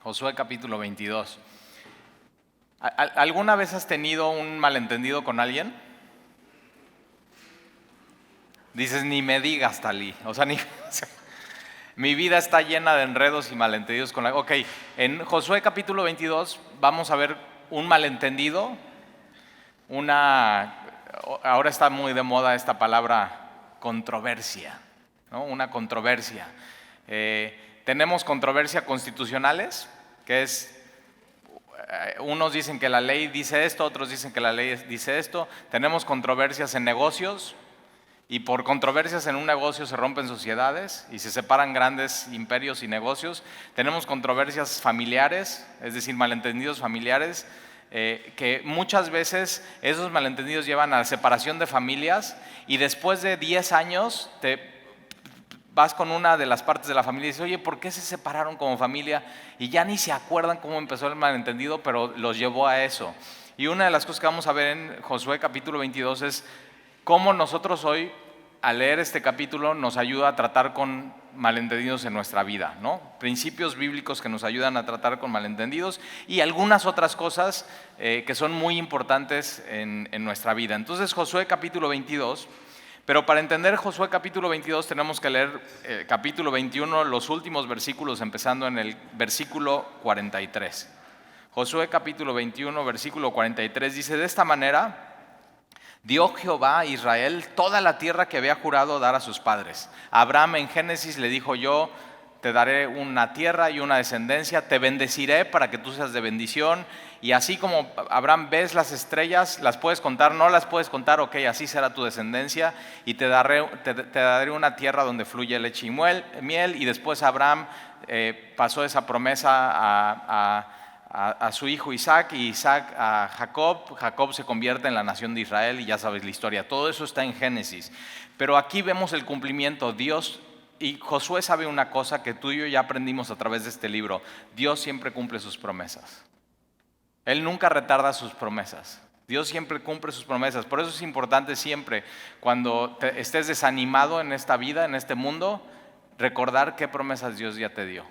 Josué capítulo 22. ¿Alguna vez has tenido un malentendido con alguien? Dices, ni me digas, Talí. O sea, mi vida está llena de enredos y malentendidos con la... Ok, en Josué capítulo 22 vamos a ver un malentendido, ahora está muy de moda esta palabra controversia, ¿no? Una controversia. Tenemos controversia constitucionales, que es, unos dicen que la ley dice esto, otros dicen que la ley dice esto. Tenemos controversias en negocios, y por controversias en un negocio se rompen sociedades y se separan grandes imperios y negocios. Tenemos controversias familiares, es decir, malentendidos familiares, que muchas veces esos malentendidos llevan a la separación de familias, y después de 10 años vas con una de las partes de la familia y dices, oye, ¿por qué se separaron como familia? Y ya ni se acuerdan cómo empezó el malentendido, pero los llevó a eso. Y una de las cosas que vamos a ver en Josué capítulo 22 es cómo nosotros hoy, al leer este capítulo, nos ayuda a tratar con malentendidos en nuestra vida, ¿no? Principios bíblicos que nos ayudan a tratar con malentendidos y algunas otras cosas que son muy importantes en nuestra vida. Entonces, Josué capítulo 22, pero para entender Josué capítulo 22 tenemos que leer capítulo 21, los últimos versículos, empezando en el versículo 43. Josué capítulo 21, versículo 43 dice, de esta manera dio Jehová a Israel toda la tierra que había jurado dar a sus padres. A Abraham en Génesis le dijo, yo te daré una tierra y una descendencia, te bendeciré para que tú seas de bendición. Y así como Abraham ves las estrellas, las puedes contar, no las puedes contar, ok, así será tu descendencia. Y te daré una tierra donde fluye leche y miel. Y después Abraham pasó esa promesa a su hijo Isaac, y Isaac a Jacob. Jacob se convierte en la nación de Israel y ya sabes la historia. Todo eso está en Génesis. Pero aquí vemos el cumplimiento. Dios, y Josué sabe una cosa que tú y yo ya aprendimos a través de este libro. Dios siempre cumple sus promesas. Él nunca retarda sus promesas. Dios siempre cumple sus promesas. Por eso es importante siempre, cuando estés desanimado en esta vida, en este mundo, recordar qué promesas Dios ya te dio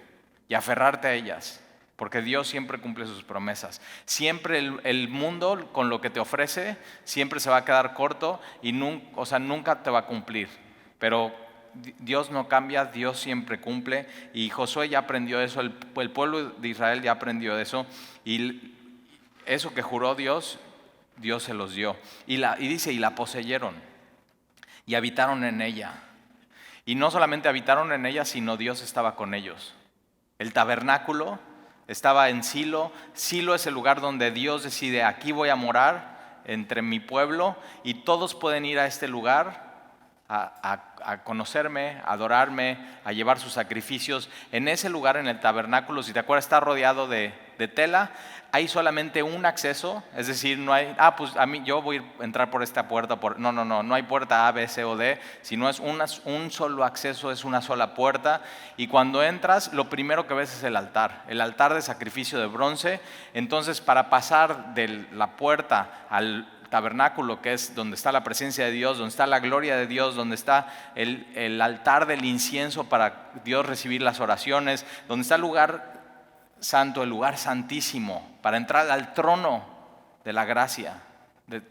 y aferrarte a ellas. Porque Dios siempre cumple sus promesas. Siempre el mundo con lo que te ofrece siempre se va a quedar corto y nunca te va a cumplir. Pero Dios no cambia, Dios siempre cumple. Y Josué ya aprendió eso, el pueblo de Israel ya aprendió eso. Y eso que juró Dios, Dios se los dio. Y dice, y la poseyeron y habitaron en ella. Y no solamente habitaron en ella, sino Dios estaba con ellos. El tabernáculo estaba en Silo. Silo es el lugar donde Dios decide, aquí voy a morar entre mi pueblo, y todos pueden ir a este lugar a conocerme, a adorarme, a llevar sus sacrificios. En ese lugar, en el tabernáculo, si te acuerdas, está rodeado de tela. Hay solamente un acceso, es decir, no hay, pues yo voy a entrar por esta puerta. No hay puerta A, B, C o D, sino es un solo acceso, es una sola puerta. Y cuando entras, lo primero que ves es el altar de sacrificio de bronce. Entonces, para pasar de la puerta al tabernáculo, que es donde está la presencia de Dios, donde está la gloria de Dios, donde está el altar del incienso para Dios recibir las oraciones, donde está el lugar santo, el lugar santísimo, para entrar al trono de la gracia,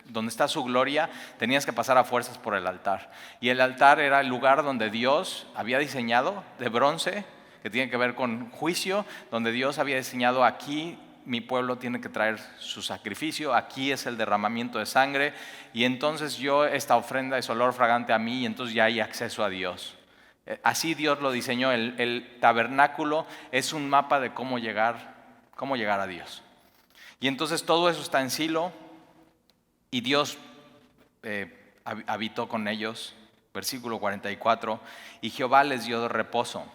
donde está su gloria, tenías que pasar a fuerzas por el altar. Y el altar era el lugar donde Dios había diseñado, de bronce, que tiene que ver con juicio, donde Dios había diseñado, aquí mi pueblo tiene que traer su sacrificio, aquí es el derramamiento de sangre, y entonces esta ofrenda es olor fragante a mí, y entonces ya hay acceso a Dios. Así Dios lo diseñó. El tabernáculo es un mapa de cómo llegar a Dios. Y entonces todo eso está en Silo, y Dios habitó con ellos. Versículo 44, y Jehová les dio reposo.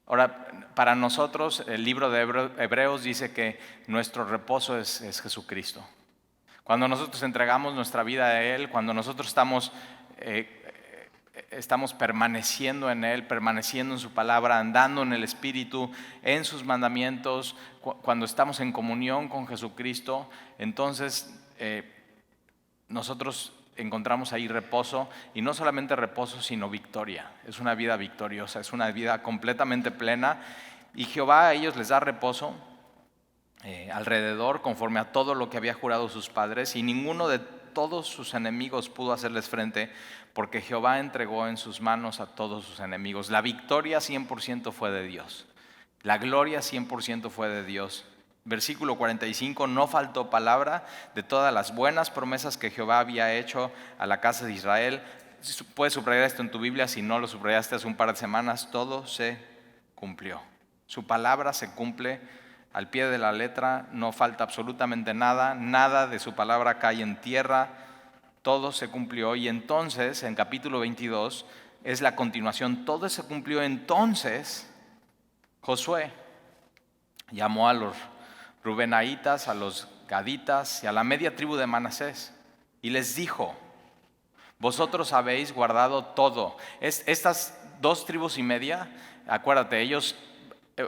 Ahora, para nosotros, el libro de Hebreos dice que nuestro reposo es Jesucristo. Cuando nosotros entregamos nuestra vida a Él, cuando nosotros estamos permaneciendo en Él, permaneciendo en su palabra, andando en el Espíritu, en sus mandamientos, cuando estamos en comunión con Jesucristo, entonces nosotros encontramos ahí reposo, y no solamente reposo, sino victoria. Es una vida victoriosa, es una vida completamente plena. Y Jehová a ellos les da reposo alrededor, conforme a todo lo que había jurado sus padres, y ninguno de todos sus enemigos pudo hacerles frente, porque Jehová entregó en sus manos a todos sus enemigos. La victoria 100% fue de Dios. La gloria 100% fue de Dios. Versículo 45, no faltó palabra de todas las buenas promesas que Jehová había hecho a la casa de Israel. Puedes subrayar esto en tu Biblia, si no lo subrayaste hace un par de semanas, todo se cumplió. Su palabra se cumple al pie de la letra, no falta absolutamente nada, nada de su palabra cae en tierra, todo se cumplió. Y entonces, en capítulo 22, es la continuación, todo se cumplió. Entonces, Josué llamó a los Rubenaitas, a los Gaditas y a la media tribu de Manasés y les dijo: vosotros habéis guardado todo. Estas 2,5 tribus, acuérdate, ellos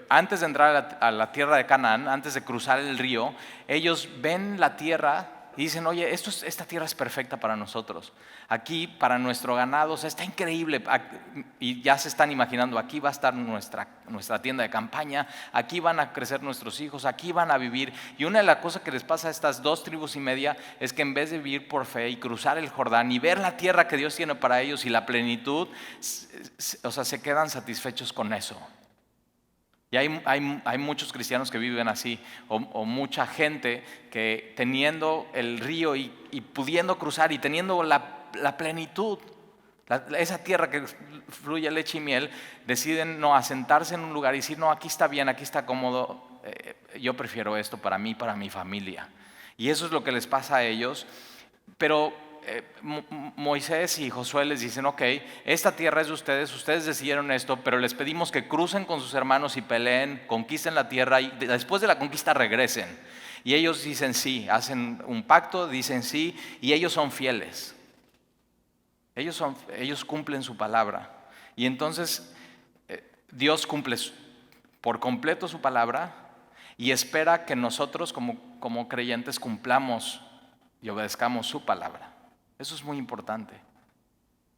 antes de entrar a la tierra de Canaán, antes de cruzar el río, ellos ven la tierra y dicen: oye, esta tierra es perfecta para nosotros. Aquí, para nuestro ganado, o sea, está increíble. Y ya se están imaginando: aquí va a estar nuestra tienda de campaña, aquí van a crecer nuestros hijos, aquí van a vivir. Y una de las cosas que les pasa a estas 2,5 tribus es que en vez de vivir por fe y cruzar el Jordán y ver la tierra que Dios tiene para ellos y la plenitud, o sea, se quedan satisfechos con eso. Y hay muchos cristianos que viven así, o mucha gente que teniendo el río y pudiendo cruzar y teniendo la plenitud, esa tierra que fluye leche y miel, deciden no asentarse en un lugar y decir: no, aquí está bien, aquí está cómodo, yo prefiero esto para mí, para mi familia. Y eso es lo que les pasa a ellos. Pero Moisés y Josué les dicen: ok, esta tierra es de ustedes, ustedes decidieron esto, pero les pedimos que crucen con sus hermanos y peleen, conquisten la tierra y después de la conquista regresen. Y ellos dicen sí, hacen un pacto, dicen sí, y ellos son fieles. Ellos cumplen su palabra. Y entonces Dios cumple por completo su palabra y espera que nosotros como creyentes cumplamos y obedezcamos su palabra. Eso es muy importante.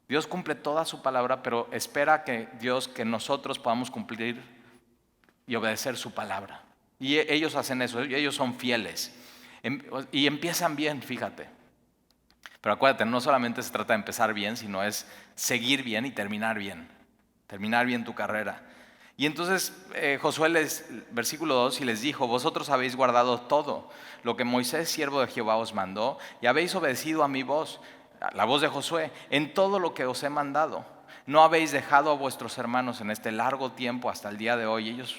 Dios cumple toda su palabra, pero espera que nosotros podamos cumplir y obedecer su palabra. Y ellos hacen eso, ellos son fieles. Y empiezan bien, fíjate. Pero acuérdate, no solamente se trata de empezar bien, sino es seguir bien y terminar bien. Terminar bien tu carrera. Y entonces Josué versículo 2, y les dijo: vosotros habéis guardado todo lo que Moisés, siervo de Jehová, os mandó, y habéis obedecido a mi voz, a la voz de Josué, en todo lo que os he mandado. No habéis dejado a vuestros hermanos en este largo tiempo hasta el día de hoy. Ellos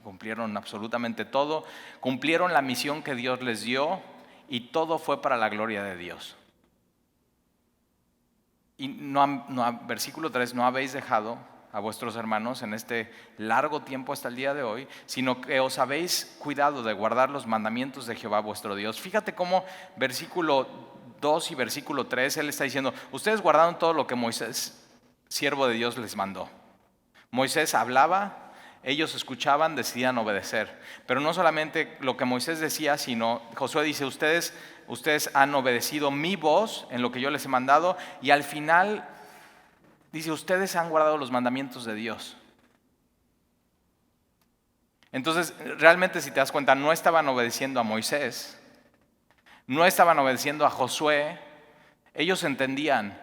cumplieron absolutamente todo, cumplieron la misión que Dios les dio, y todo fue para la gloria de Dios. Y versículo 3, no habéis dejado a vuestros hermanos en este largo tiempo hasta el día de hoy, sino que os habéis cuidado de guardar los mandamientos de Jehová vuestro Dios. Fíjate cómo versículo 2 y versículo 3, él está diciendo: ustedes guardaron todo lo que Moisés, siervo de Dios, les mandó. Moisés hablaba, ellos escuchaban, decidían obedecer. Pero no solamente lo que Moisés decía, sino Josué dice: ustedes han obedecido mi voz en lo que yo les he mandado, y al final dice: ustedes han guardado los mandamientos de Dios. Entonces, realmente, si te das cuenta, no estaban obedeciendo a Moisés, no estaban obedeciendo a Josué. Ellos entendían: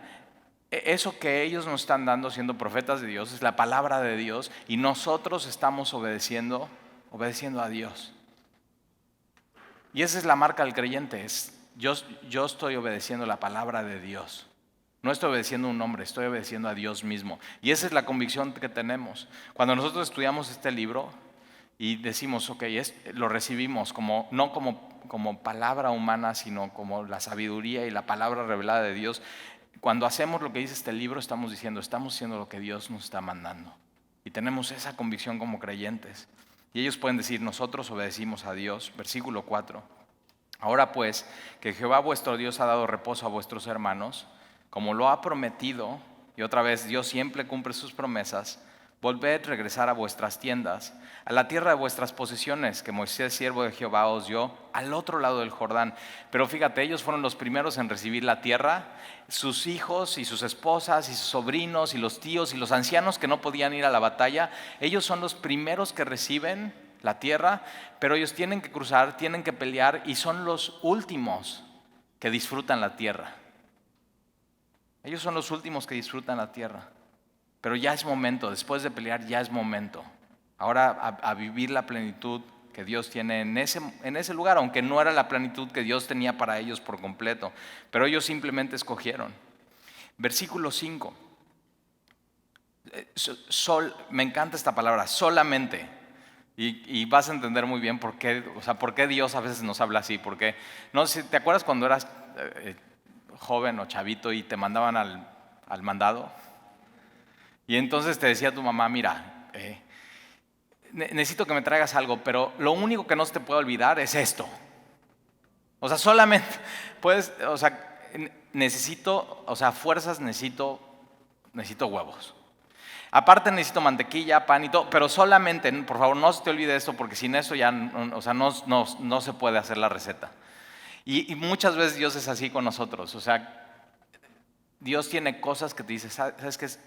eso que ellos nos están dando siendo profetas de Dios es la palabra de Dios, y nosotros estamos obedeciendo a Dios. Y esa es la marca del creyente: yo estoy obedeciendo la palabra de Dios. No estoy obedeciendo a un hombre, estoy obedeciendo a Dios mismo. Y esa es la convicción que tenemos. Cuando nosotros estudiamos este libro y decimos: ok, lo recibimos no como palabra humana, sino como la sabiduría y la palabra revelada de Dios. Cuando hacemos lo que dice este libro, estamos haciendo lo que Dios nos está mandando. Y tenemos esa convicción como creyentes. Y ellos pueden decir: nosotros obedecimos a Dios. Versículo 4. Ahora pues, que Jehová vuestro Dios ha dado reposo a vuestros hermanos, como lo ha prometido, y otra vez Dios siempre cumple sus promesas, Volved, regresar a vuestras tiendas, a la tierra de vuestras posesiones, que Moisés, siervo de Jehová, os dio al otro lado del Jordán. Pero fíjate, ellos fueron los primeros en recibir la tierra, sus hijos y sus esposas y sus sobrinos y los tíos y los ancianos que no podían ir a la batalla, ellos son los primeros que reciben la tierra, pero ellos tienen que cruzar, tienen que pelear y son los últimos que disfrutan la tierra. Ellos son los últimos que disfrutan la tierra. Pero ya es momento, después de pelear ya es momento. Ahora a vivir la plenitud que Dios tiene en ese lugar, aunque no era la plenitud que Dios tenía para ellos por completo. Pero ellos simplemente escogieron. Versículo 5. Me encanta esta palabra, solamente. Y vas a entender muy bien por qué Dios a veces nos habla así. Porque, no sé, ¿te acuerdas cuando eras joven o chavito y te mandaban al mandado? Y entonces te decía tu mamá, mira, necesito que me traigas algo, pero lo único que no se te puede olvidar es esto. O sea, solamente fuerzas necesito huevos. Aparte necesito mantequilla, pan y todo, pero solamente, por favor, no se te olvide esto, porque sin eso ya, no se puede hacer la receta. Y muchas veces Dios es así con nosotros. O sea, Dios tiene cosas que te dice, ¿sabes qué es?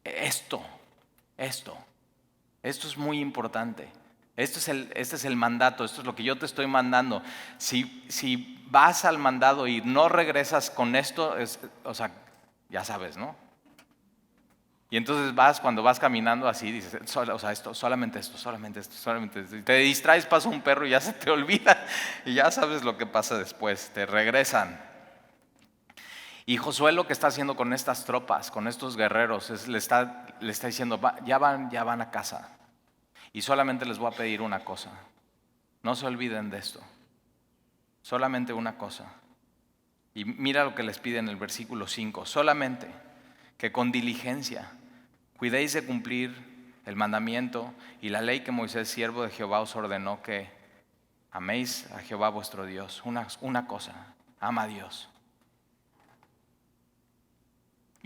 Esto es muy importante. Este es el mandato, esto es lo que yo te estoy mandando. Si vas al mandado y no regresas con esto, ya sabes, ¿no? Y entonces cuando vas caminando así, dices, solamente esto. Y te distraes, pasa un perro y ya se te olvida. Y ya sabes lo que pasa después, te regresan. Y Josué lo que está haciendo con estas tropas, con estos guerreros, le está diciendo, ya van a casa. Y solamente les voy a pedir una cosa. No se olviden de esto. Solamente una cosa. Y mira lo que les pide en el versículo 5. Solamente que con diligencia cuidéis de cumplir el mandamiento y la ley que Moisés, siervo de Jehová, os ordenó, que améis a Jehová vuestro Dios. Una cosa, ama a Dios.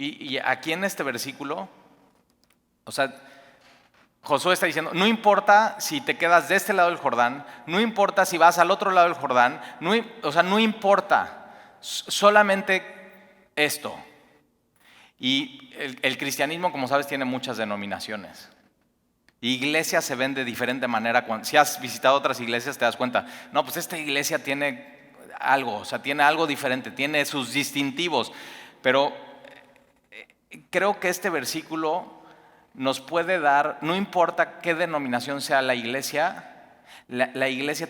Y aquí en este versículo, Josué está diciendo, no importa si te quedas de este lado del Jordán, no importa si vas al otro lado del Jordán, no importa, solamente esto. Y el cristianismo, como sabes, tiene muchas denominaciones. Iglesias se ven de diferente manera. Si has visitado otras iglesias te das cuenta, no, pues esta iglesia tiene algo, tiene algo diferente, tiene sus distintivos, pero creo que este versículo nos puede dar, no importa qué denominación sea la iglesia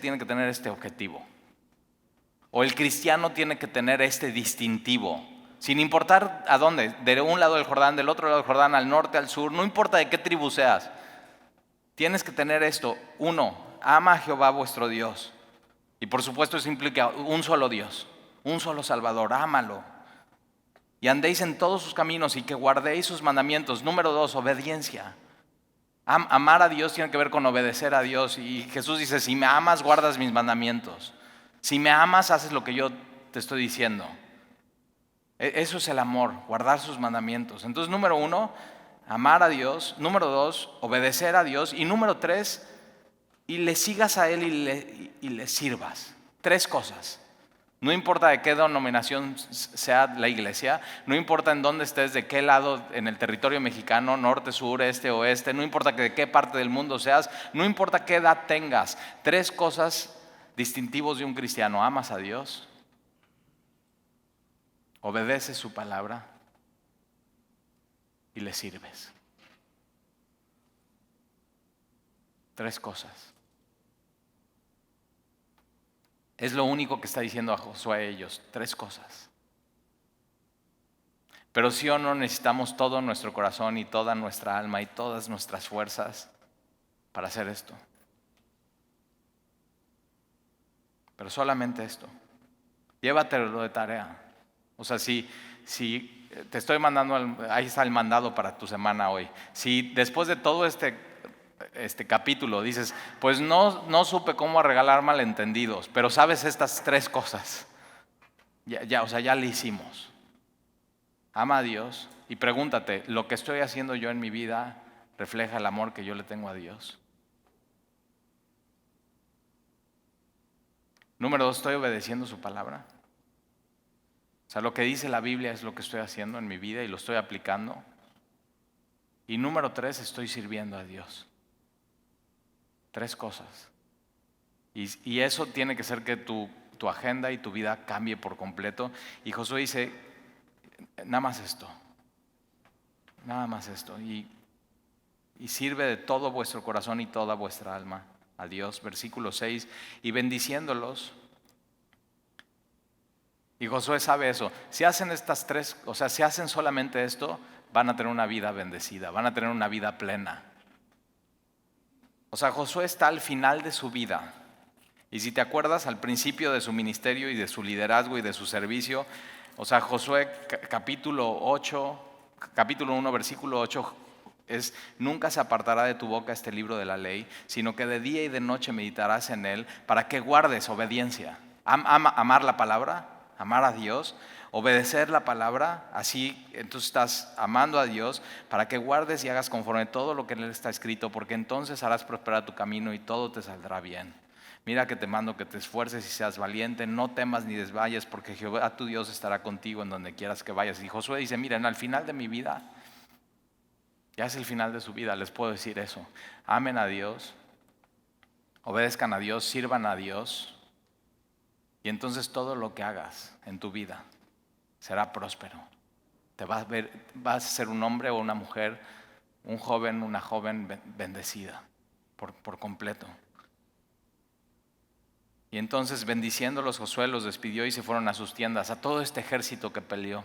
tiene que tener este objetivo. O el cristiano tiene que tener este distintivo. Sin importar a dónde, de un lado del Jordán, del otro lado del Jordán, al norte, al sur, no importa de qué tribu seas. Tienes que tener esto. 1, ama a Jehová vuestro Dios. Y por supuesto eso implica un solo Dios, un solo Salvador, ámalo. Y andéis en todos sus caminos y que guardéis sus mandamientos. Número 2, obediencia. Amar a Dios tiene que ver con obedecer a Dios. Y Jesús dice, si me amas, guardas mis mandamientos. Si me amas, haces lo que yo te estoy diciendo. Eso es el amor, guardar sus mandamientos. Entonces, número 1, amar a Dios. Número 2, obedecer a Dios. Y número 3, y le sigas a Él y le sirvas. 3 cosas. No importa de qué denominación sea la iglesia, no importa en dónde estés, de qué lado en el territorio mexicano, norte, sur, este, oeste, no importa de qué parte del mundo seas, no importa qué edad tengas. 3 cosas distintivos de un cristiano. Amas a Dios, obedeces su palabra y le sirves. 3 cosas. Es lo único que está diciendo a Josué a ellos, 3 cosas. Pero sí o no necesitamos todo nuestro corazón y toda nuestra alma y todas nuestras fuerzas para hacer esto. Pero solamente esto. Llévatelo de tarea. O sea, si te estoy mandando, ahí está el mandado para tu semana hoy. Si después de todo este capítulo dices, pues no supe cómo arreglar malentendidos, pero sabes estas 3 cosas, ya le hicimos. Ama a Dios y pregúntate, ¿lo que estoy haciendo yo en mi vida refleja el amor que yo le tengo a Dios. Número 2, estoy obedeciendo su palabra. O sea, lo que dice la Biblia es lo que estoy haciendo en mi vida y lo estoy aplicando. Y número 3, estoy sirviendo a Dios. 3 cosas. Y eso tiene que ser que tu agenda y tu vida cambie por completo. Y Josué dice, nada más esto. Nada más esto. Y sirve de todo vuestro corazón y toda vuestra alma a Dios. Versículo 6, y bendiciéndolos. Y Josué sabe eso. Si hacen estas 3, o sea, si hacen solamente esto, van a tener una vida bendecida, van a tener una vida plena. O sea, Josué está al final de su vida. Y si te acuerdas, al principio de su ministerio y de su liderazgo y de su servicio, o sea, Josué capítulo 1, versículo 8, es: nunca se apartará de tu boca este libro de la ley, sino que de día y de noche meditarás en él, para que guardes obediencia. Amar la palabra, amar a Dios, obedecer la palabra, así entonces estás amando a Dios, para que guardes y hagas conforme todo lo que en él está escrito, porque entonces harás prosperar tu camino y todo te saldrá bien. Mira que te mando que te esfuerces y seas valiente, no temas ni desmayes, porque Jehová tu Dios estará contigo en donde quieras que vayas. Y Josué dice, miren, al final de mi vida, ya es el final de su vida, les puedo decir eso: amen a Dios, obedezcan a Dios, sirvan a Dios, y entonces todo lo que hagas en tu vida será próspero. Vas a ser un hombre o una mujer, un joven, una joven bendecida por completo. Y entonces, bendiciéndolos, Josué los despidió y se fueron a sus tiendas, a todo este ejército que peleó.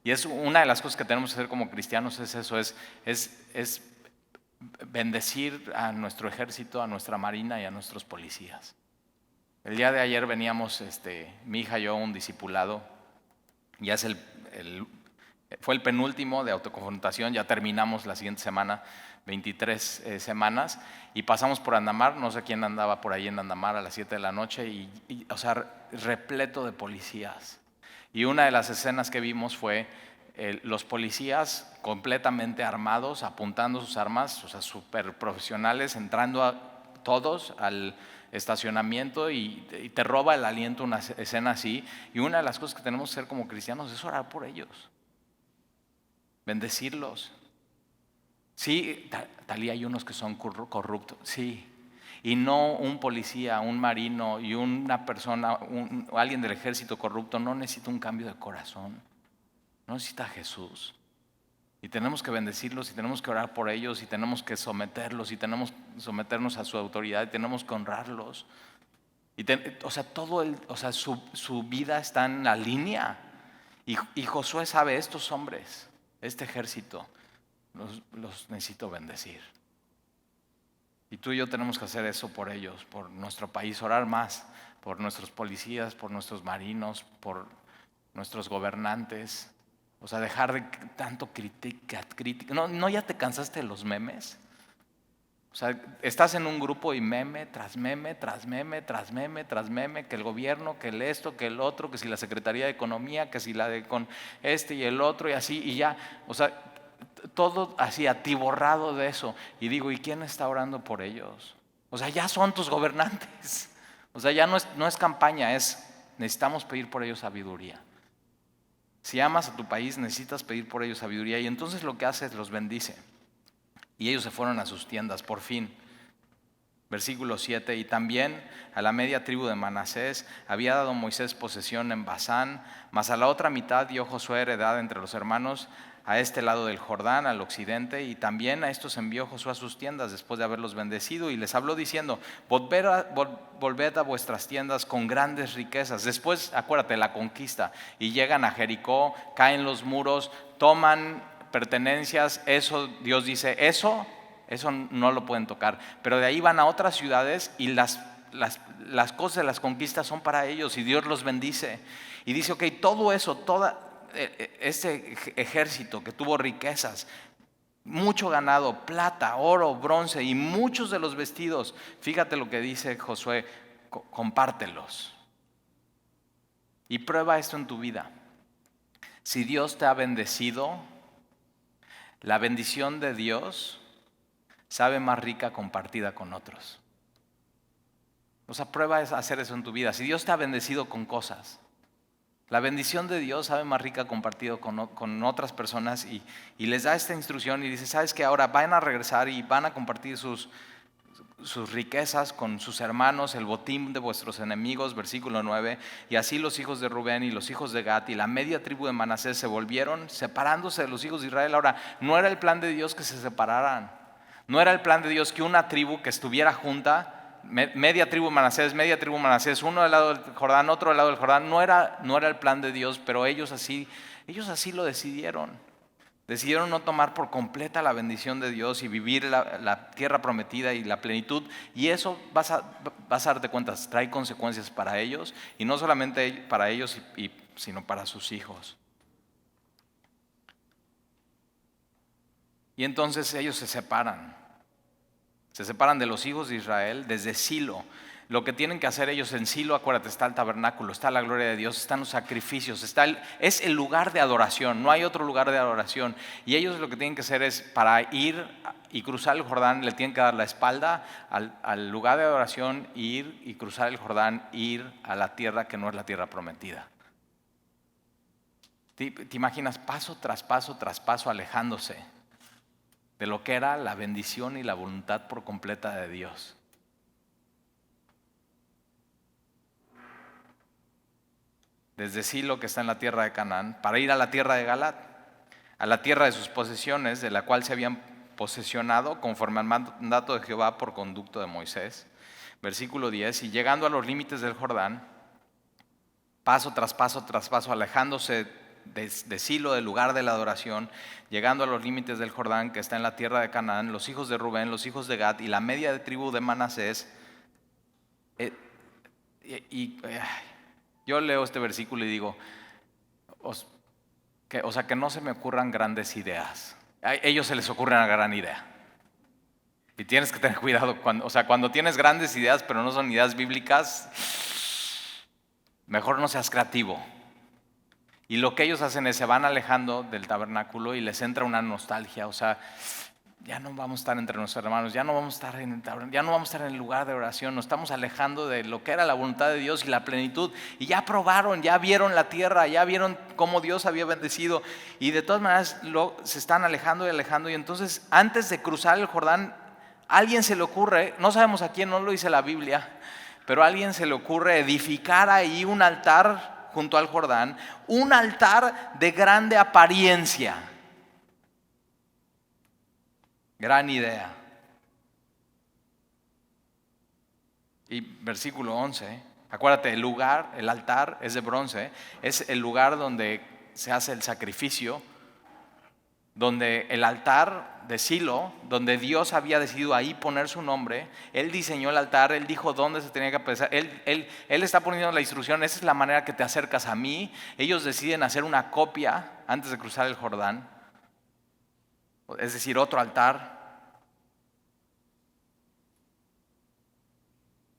Y es una de las cosas que tenemos que hacer como cristianos, es eso, es bendecir a nuestro ejército, a nuestra marina y a nuestros policías. El día de ayer veníamos, mi hija y yo, un discipulado. Ya fue el penúltimo de autoconfrontación, ya terminamos la siguiente semana, 23 semanas, y pasamos por Andamar. No sé quién andaba por ahí en Andamar a las 7 de la noche, o sea, repleto de policías. Y una de las escenas que vimos fue los policías completamente armados, apuntando sus armas, o sea, súper profesionales, entrando a todos al estacionamiento y te roba el aliento una escena así. Y una de las cosas que tenemos que hacer como cristianos es orar por ellos, bendecirlos. Sí, tal y hay unos que son corruptos, sí. Y no un policía, un marino y una persona, alguien del ejército corrupto no necesita un cambio de corazón, no necesita a Jesús. Y tenemos que bendecirlos y tenemos que orar por ellos y tenemos que someterlos y tenemos que someternos a su autoridad y tenemos que honrarlos. O sea, su vida está en la línea. Y Josué sabe, estos hombres, este ejército, los necesito bendecir. Y tú y yo tenemos que hacer eso por ellos, por nuestro país, orar más por nuestros policías, por nuestros marinos, por nuestros gobernantes. O sea, dejar de tanto crítica. ¿No ya te cansaste de los memes? O sea, estás en un grupo y meme tras meme, tras meme, tras meme, tras meme, que el gobierno, que el esto, que el otro, que si la Secretaría de Economía, que si la de con este y el otro y así, y ya. O sea, todo así atiborrado de eso. Y digo, ¿y quién está orando por ellos? O sea, ya son tus gobernantes. O sea, ya no es campaña, necesitamos pedir por ellos sabiduría. Si amas a tu país, necesitas pedir por ellos sabiduría. Y entonces lo que hace es los bendice. Y ellos se fueron a sus tiendas, por fin. Versículo 7, y también a la media tribu de Manasés había dado Moisés posesión en Basán, mas a la otra mitad dio Josué heredad entre los hermanos, a este lado del Jordán, al occidente, y también a estos envió Josué a sus tiendas después de haberlos bendecido, y les habló diciendo, volved a vuestras tiendas con grandes riquezas. Después, acuérdate, la conquista, y llegan a Jericó, caen los muros, toman pertenencias, eso Dios dice, eso no lo pueden tocar, pero de ahí van a otras ciudades y las cosas de las conquistas son para ellos y Dios los bendice. Y dice, ok, todo eso, este ejército que tuvo riquezas, mucho ganado, plata, oro, bronce y muchos de los vestidos, fíjate lo que dice Josué, compártelos. Y prueba esto en tu vida. Si Dios te ha bendecido, la bendición de Dios sabe más rica compartida con otros. O sea, prueba a hacer eso en tu vida. Si Dios te ha bendecido con cosas, la bendición de Dios sabe más rica compartido con otras personas y les da esta instrucción y dice, ¿sabes qué? Ahora van a regresar y van a compartir sus riquezas con sus hermanos, el botín de vuestros enemigos, versículo 9. Y así los hijos de Rubén y los hijos de Gad y la media tribu de Manasés se volvieron separándose de los hijos de Israel. Ahora, no era el plan de Dios que se separaran. No era el plan de Dios que una tribu que estuviera junta, media tribu Manasés, uno del lado del Jordán, otro del lado del Jordán. No era el plan de Dios, pero ellos así lo decidieron. Decidieron no tomar por completa la bendición de Dios y vivir la tierra prometida y la plenitud. Y eso vas a darte cuenta, trae consecuencias para ellos. Y no solamente para ellos, sino para sus hijos. Y entonces ellos se separan. Se separan de los hijos de Israel desde Silo. Lo que tienen que hacer ellos en Silo, acuérdate, está el tabernáculo, está la gloria de Dios, están los sacrificios, es el lugar de adoración, no hay otro lugar de adoración. Y ellos lo que tienen que hacer es, para ir y cruzar el Jordán, le tienen que dar la espalda al lugar de adoración, ir y cruzar el Jordán, ir a la tierra que no es la tierra prometida. ¿Te imaginas paso tras paso tras paso alejándose de lo que era la bendición y la voluntad por completa de Dios? Desde Silo, que está en la tierra de Canaán, para ir a la tierra de Galaad, a la tierra de sus posesiones, de la cual se habían posesionado conforme al mandato de Jehová por conducto de Moisés. Versículo 10, y llegando a los límites del Jordán, paso tras paso tras paso, alejándose de Silo, del lugar de la adoración, llegando a los límites del Jordán, que está en la tierra de Canaán, los hijos de Rubén, los hijos de Gad y la media de tribu de Manasés. Yo leo este versículo y digo, que no se me ocurran grandes ideas. A ellos se les ocurre una gran idea. Y tienes que tener cuidado cuando tienes grandes ideas, pero no son ideas bíblicas, mejor no seas creativo. Y lo que ellos hacen es se van alejando del tabernáculo y les entra una nostalgia, ya no vamos a estar entre nuestros hermanos, ya no vamos a estar en el tabernáculo, ya no vamos a estar en el lugar de oración, nos estamos alejando de lo que era la voluntad de Dios y la plenitud. Y ya probaron, ya vieron la tierra, ya vieron cómo Dios había bendecido. Y de todas maneras se están alejando y alejando. Y entonces, antes de cruzar el Jordán, a alguien se le ocurre, no sabemos a quién, no lo dice la Biblia, pero a alguien se le ocurre edificar ahí un altar junto al Jordán, un altar de grande apariencia. Gran idea. Y versículo 11, acuérdate, el altar es de bronce, es el lugar donde se hace el sacrificio, donde el altar de Silo, donde Dios había decidido ahí poner su nombre. Él diseñó el altar, Él dijo dónde se tenía que pensar, Él está poniendo la instrucción, esa es la manera que te acercas a mí. Ellos deciden hacer una copia antes de cruzar el Jordán, es decir, otro altar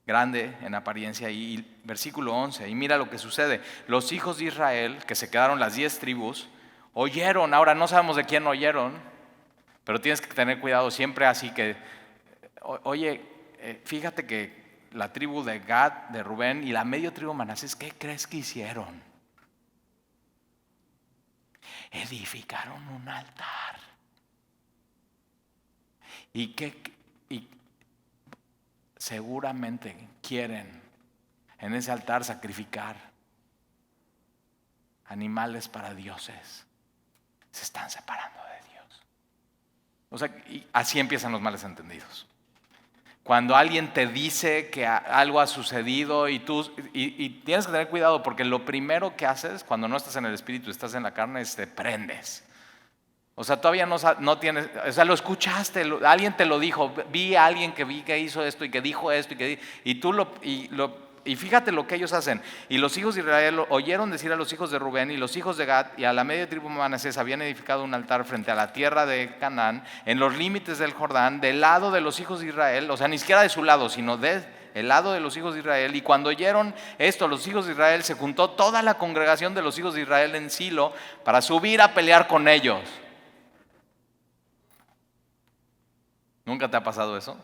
grande en apariencia. Y versículo 11, y mira lo que sucede. Los hijos de Israel, que se quedaron las 10 tribus, oyeron. Ahora no sabemos de quién oyeron, pero tienes que tener cuidado siempre así que, oye, fíjate que la tribu de Gad, de Rubén y la media tribu de Manasés, ¿qué crees que hicieron? Edificaron un altar. Y seguramente quieren en ese altar sacrificar animales para dioses. Se están separando de Dios. Y así empiezan los males entendidos. Cuando alguien te dice que algo ha sucedido y tienes que tener cuidado, porque lo primero que haces cuando no estás en el espíritu, estás en la carne, es te prendes. Todavía no tienes, lo escuchaste, alguien te lo dijo, vi a alguien que hizo esto y que dijo esto y fíjate lo que ellos hacen. Y los hijos de Israel oyeron decir a los hijos de Rubén y los hijos de Gad y a la media tribu de Manasés habían edificado un altar frente a la tierra de Canaán, en los límites del Jordán, del lado de los hijos de Israel, ni siquiera de su lado, sino de el lado de los hijos de Israel. Y cuando oyeron esto, los hijos de Israel, se juntó toda la congregación de los hijos de Israel en Silo para subir a pelear con ellos. ¿Nunca te ha pasado eso?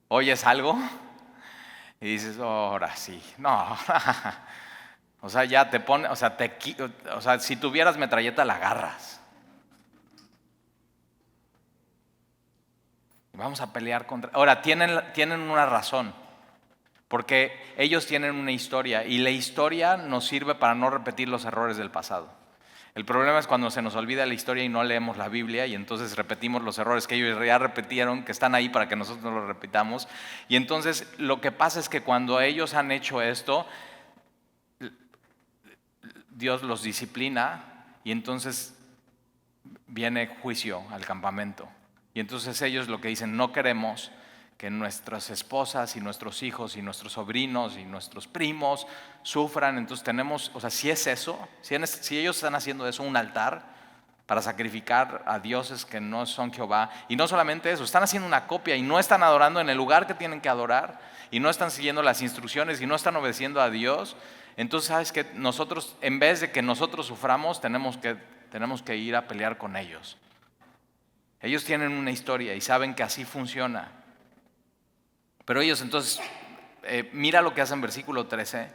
¿Oyes algo? Y dices, ahora sí, no. O sea, ya te pone, o sea, si tuvieras metralleta la agarras. Vamos a pelear contra. Ahora, tienen una razón, porque ellos tienen una historia y la historia nos sirve para no repetir los errores del pasado. El problema es cuando se nos olvida la historia y no leemos la Biblia y entonces repetimos los errores que ellos ya repitieron, que están ahí para que nosotros no los repitamos. Y entonces lo que pasa es que cuando ellos han hecho esto, Dios los disciplina y entonces viene juicio al campamento. Y entonces ellos lo que dicen, no queremos que nuestras esposas y nuestros hijos y nuestros sobrinos y nuestros primos sufran. Entonces tenemos, o sea, si es eso, si ellos están haciendo eso, un altar para sacrificar a dioses que no son Jehová, y no solamente eso, están haciendo una copia y no están adorando en el lugar que tienen que adorar, y no están siguiendo las instrucciones y no están obedeciendo a Dios. Entonces, ¿sabes qué? Nosotros, en vez de que nosotros suframos, tenemos que ir a pelear con ellos. Ellos tienen una historia y saben que así funciona. Pero ellos entonces, mira lo que hacen en versículo 13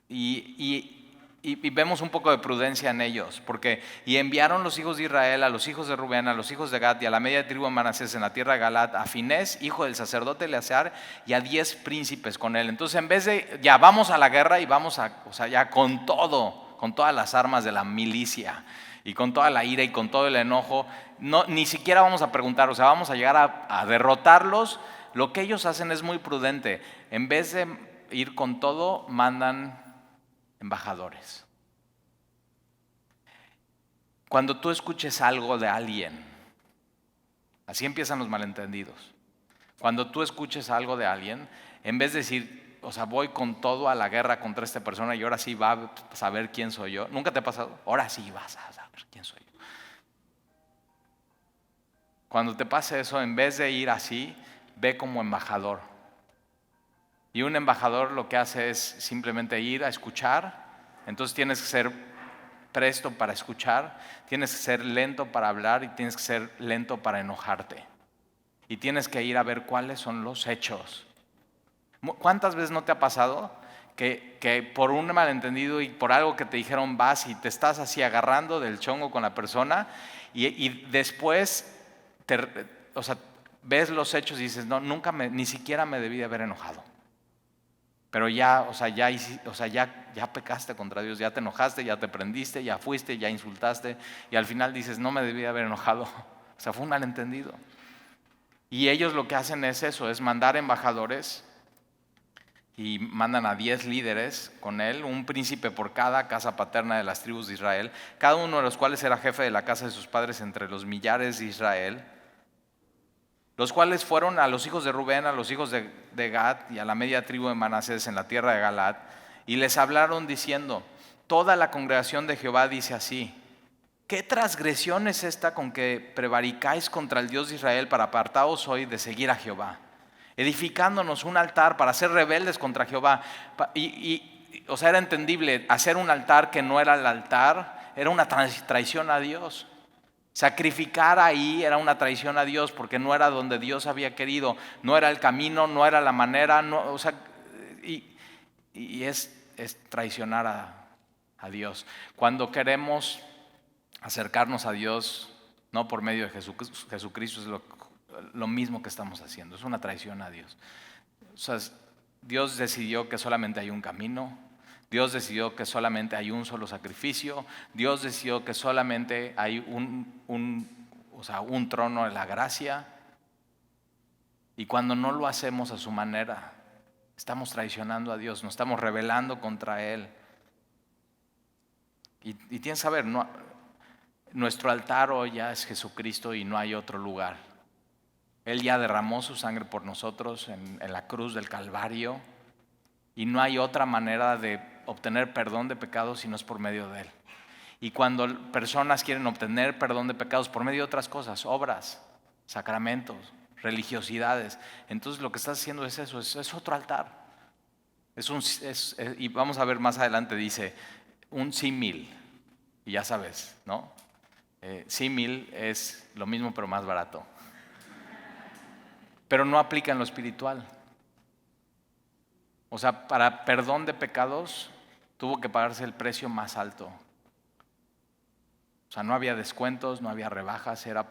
y vemos un poco de prudencia en ellos, porque y enviaron los hijos de Israel a los hijos de Rubén, a los hijos de Gad y a la media tribu de Manasés en la tierra de Galaad, a Finés, hijo del sacerdote Eleazar, y a 10 príncipes con él. Entonces, en vez de ya vamos a la guerra y vamos o sea, ya con todo, con todas las armas de la milicia y con toda la ira y con todo el enojo, ni siquiera vamos a preguntar, o sea, vamos a llegar a derrotarlos. Lo que ellos hacen es muy prudente. En vez de ir con todo, mandan embajadores. Cuando tú escuches algo de alguien, así empiezan los malentendidos. Cuando tú escuches algo de alguien, en vez de decir, o sea, voy con todo a la guerra contra esta persona y ahora sí va a saber quién soy yo. ¿Nunca te ha pasado? Ahora sí vas a saber quién soy yo. Cuando te pase eso, en vez de ir así, ve como embajador. Y un embajador lo que hace es simplemente ir a escuchar. Entonces tienes que ser presto para escuchar, tienes que ser lento para hablar y tienes que ser lento para enojarte. Y tienes que ir a ver cuáles son los hechos. ¿Cuántas veces no te ha pasado que por un malentendido y por algo que te dijeron vas y te estás así agarrando del chongo con la persona y después o sea, ves los hechos y dices, no, ni siquiera me debí de haber enojado? Pero ya, o sea, ya pecaste contra Dios, ya te enojaste, ya te prendiste, ya fuiste, ya insultaste y al final dices, no me debí de haber enojado. O sea, fue un malentendido. Y ellos lo que hacen es eso, es mandar embajadores y mandan a 10 líderes con él, un príncipe por cada casa paterna de las tribus de Israel, cada uno de los cuales era jefe de la casa de sus padres entre los millares de Israel, los cuales fueron a los hijos de Rubén, a los hijos de Gad y a la media tribu de Manasés en la tierra de Galaad, y les hablaron diciendo, toda la congregación de Jehová dice así, ¿qué transgresión es esta con que prevaricáis contra el Dios de Israel para apartaros hoy de seguir a Jehová? Edificándonos un altar para ser rebeldes contra Jehová. O sea, era entendible, hacer un altar que no era el altar, era una traición a Dios. Sacrificar ahí era una traición a Dios porque no era donde Dios había querido, no era el camino, no era la manera, o sea, y es traicionar a Dios. Cuando queremos acercarnos a Dios, no por medio de Jesucristo, es lo mismo que estamos haciendo, es una traición a Dios. O sea, Dios decidió que solamente hay un camino. Dios decidió que solamente hay un solo sacrificio. Dios decidió que solamente hay un trono de la gracia. Y cuando no lo hacemos a su manera, estamos traicionando a Dios, nos estamos rebelando contra Él. Y tienes que saber, nuestro altar hoy ya es Jesucristo y no hay otro lugar. Él ya derramó su sangre por nosotros en la cruz del Calvario y no hay otra manera de obtener perdón de pecados si no es por medio de Él. Y cuando personas quieren obtener perdón de pecados por medio de otras cosas, obras, sacramentos, religiosidades, entonces lo que estás haciendo es eso, es otro altar. Y vamos a ver más adelante, dice, un símil, y ya sabes, ¿no? Símil es lo mismo pero más barato. pero no aplica en lo espiritual. O sea, para perdón de pecados tuvo que pagarse el precio más alto. O sea, no había descuentos, no había rebajas, era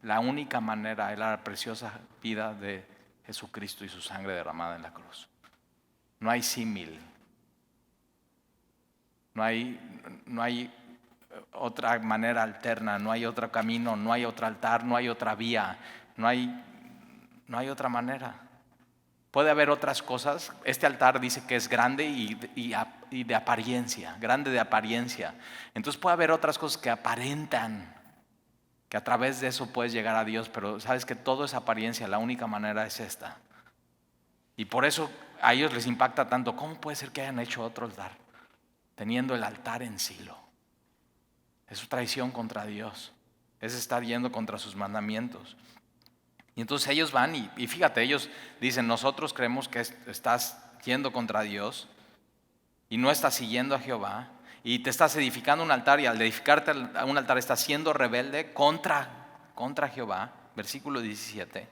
la única manera, era la preciosa vida de Jesucristo y su sangre derramada en la cruz. No hay símil, no hay otra manera alterna, no hay otro camino, no hay otro altar, no hay otra vía, no hay otra manera. Puede haber otras cosas. Este altar dice que es grande y de apariencia, grande de apariencia. Entonces puede haber otras cosas que aparentan, que a través de eso puedes llegar a Dios, pero sabes que todo es apariencia, la única manera es esta. Y por eso a ellos les impacta tanto. ¿Cómo puede ser que hayan hecho otro altar teniendo el altar en Silo? Es su traición contra Dios, es estar yendo contra sus mandamientos. Y entonces ellos van y fíjate, ellos dicen, nosotros creemos que estás yendo contra Dios y no estás siguiendo a Jehová y te estás edificando un altar, y al edificarte un altar estás siendo rebelde contra Jehová. Versículo 17.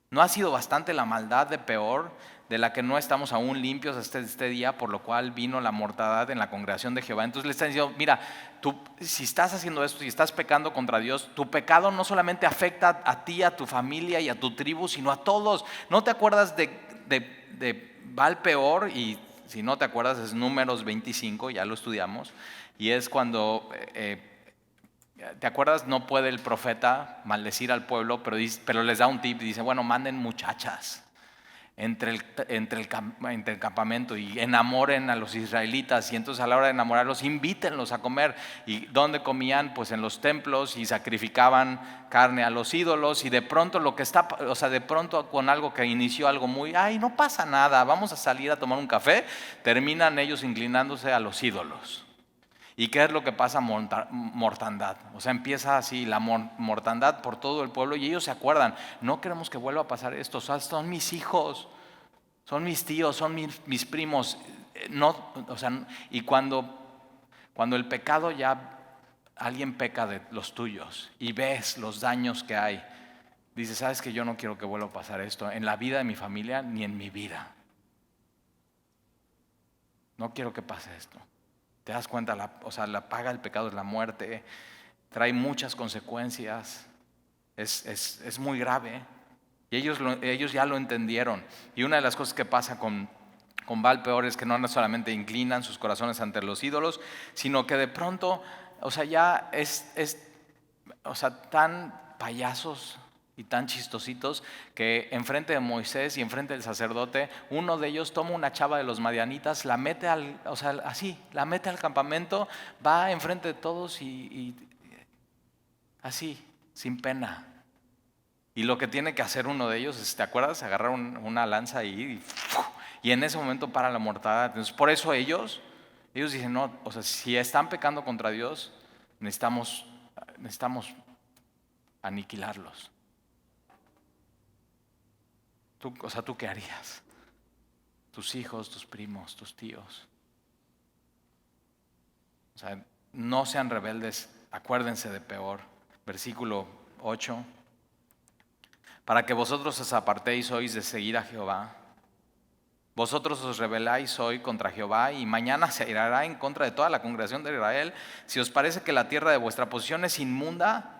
¿No ha sido bastante la maldad de Peor, de la que no estamos aún limpios hasta este día, por lo cual vino la mortandad en la congregación de Jehová? Entonces le están diciendo, mira, tú, si estás haciendo esto, si estás pecando contra Dios, tu pecado no solamente afecta a ti, a tu familia y a tu tribu, sino a todos. ¿No te acuerdas de Baal Peor? Y si no te acuerdas es Números 25, ya lo estudiamos, y es cuando... ¿te acuerdas? No puede el profeta maldecir al pueblo, pero les da un tip y dice, bueno, manden muchachas entre el campamento y enamoren a los israelitas, y entonces a la hora de enamorarlos invítenlos a comer. ¿Y dónde comían? Pues en los templos, y sacrificaban carne a los ídolos, y de pronto de pronto con algo que inició algo muy, ay, no pasa nada, vamos a salir a tomar un café, terminan ellos inclinándose a los ídolos. ¿Y qué es lo que pasa? Mortandad. O sea, empieza así la mortandad por todo el pueblo, y ellos se acuerdan, no queremos que vuelva a pasar esto. O sea, son mis hijos, son mis tíos, son mis primos. Y cuando el pecado ya, alguien peca de los tuyos y ves los daños que hay, dices, sabes que yo no quiero que vuelva a pasar esto en la vida de mi familia ni en mi vida. No quiero que pase esto. Te das cuenta, la paga del pecado es la muerte, trae muchas consecuencias, es muy grave. Y ellos ya lo entendieron. Y una de las cosas que pasa con Baal Peor es que no solamente inclinan sus corazones ante los ídolos, sino que de pronto, ya tan payasos y tan chistositos que enfrente de Moisés y enfrente del sacerdote, uno de ellos toma una chava de los madianitas, la mete la mete al campamento, va enfrente de todos y así, sin pena. Y lo que tiene que hacer uno de ellos es, ¿te acuerdas? Agarrar una lanza y en ese momento para la mortandad. Entonces, por eso ellos dicen, no, si están pecando contra Dios, necesitamos aniquilarlos. ¿Tú qué harías? Tus hijos, tus primos, tus tíos. No sean rebeldes, acuérdense de Peor. Versículo 8. Para que vosotros os apartéis hoy de seguir a Jehová. Vosotros os rebeláis hoy contra Jehová, y mañana se irá en contra de toda la congregación de Israel. Si os parece que la tierra de vuestra posesión es inmunda,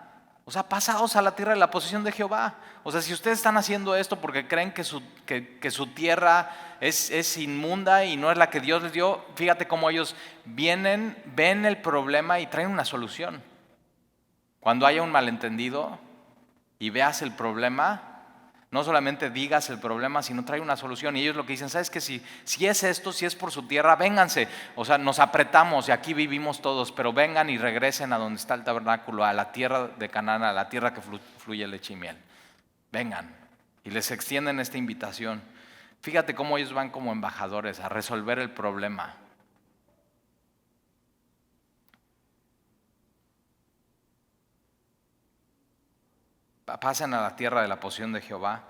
pasaos a la tierra de la posesión de Jehová. Si ustedes están haciendo esto porque creen que su tierra es inmunda y no es la que Dios les dio, fíjate cómo ellos vienen, ven el problema y traen una solución. Cuando haya un malentendido y veas el problema, no solamente digas el problema, sino trae una solución. Y ellos lo que dicen, ¿sabes qué? Si es esto, si es por su tierra, vénganse. Nos apretamos y aquí vivimos todos, pero vengan y regresen a donde está el tabernáculo, a la tierra de Canaán, a la tierra que fluye leche y miel. Vengan. Y les extienden esta invitación. Fíjate cómo ellos van como embajadores a resolver el problema. Pasen a la tierra de la posesión de Jehová,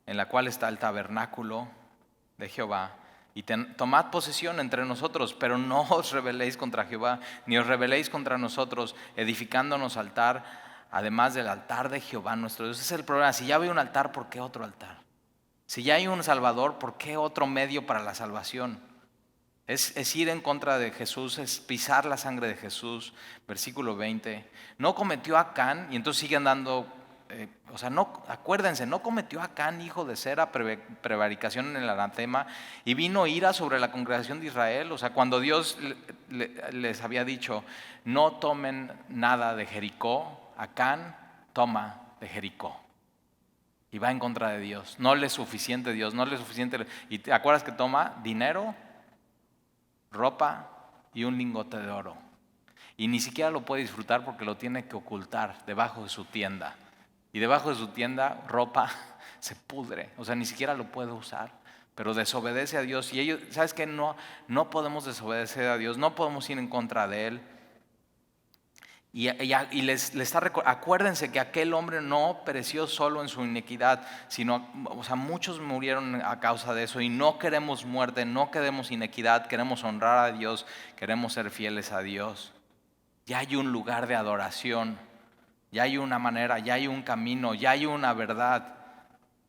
en la cual está el tabernáculo de Jehová, y tomad posesión entre nosotros, pero no os rebeléis contra Jehová, ni os rebeléis contra nosotros, edificándonos altar, además del altar de Jehová nuestro Dios. Ese es el problema. Si ya había un altar, ¿por qué otro altar? Si ya hay un Salvador, ¿por qué otro medio para la salvación? Es ir en contra de Jesús, es pisar la sangre de Jesús. Versículo 20. No cometió Acán, y entonces siguen dando, acuérdense, no cometió Acán, hijo de Zera, prevaricación en el anatema, y vino ira sobre la congregación de Israel. O sea, cuando Dios les había dicho, no tomen nada de Jericó, Acán toma de Jericó. Y va en contra de Dios. No le es suficiente Dios, no le es suficiente. ¿Y te acuerdas que toma dinero, ropa y un lingote de oro? Y ni siquiera lo puede disfrutar porque lo tiene que ocultar debajo de su tienda. Y debajo de su tienda, ropa se pudre. O sea, ni siquiera lo puede usar. Pero desobedece a Dios. Y ellos, ¿sabes qué? No podemos desobedecer a Dios. No podemos ir en contra de Él. Y acuérdense que aquel hombre no pereció solo en su iniquidad, sino, muchos murieron a causa de eso. Y no queremos muerte, no queremos inequidad, queremos honrar a Dios, queremos ser fieles a Dios. Ya hay un lugar de adoración, ya hay una manera, ya hay un camino, ya hay una verdad,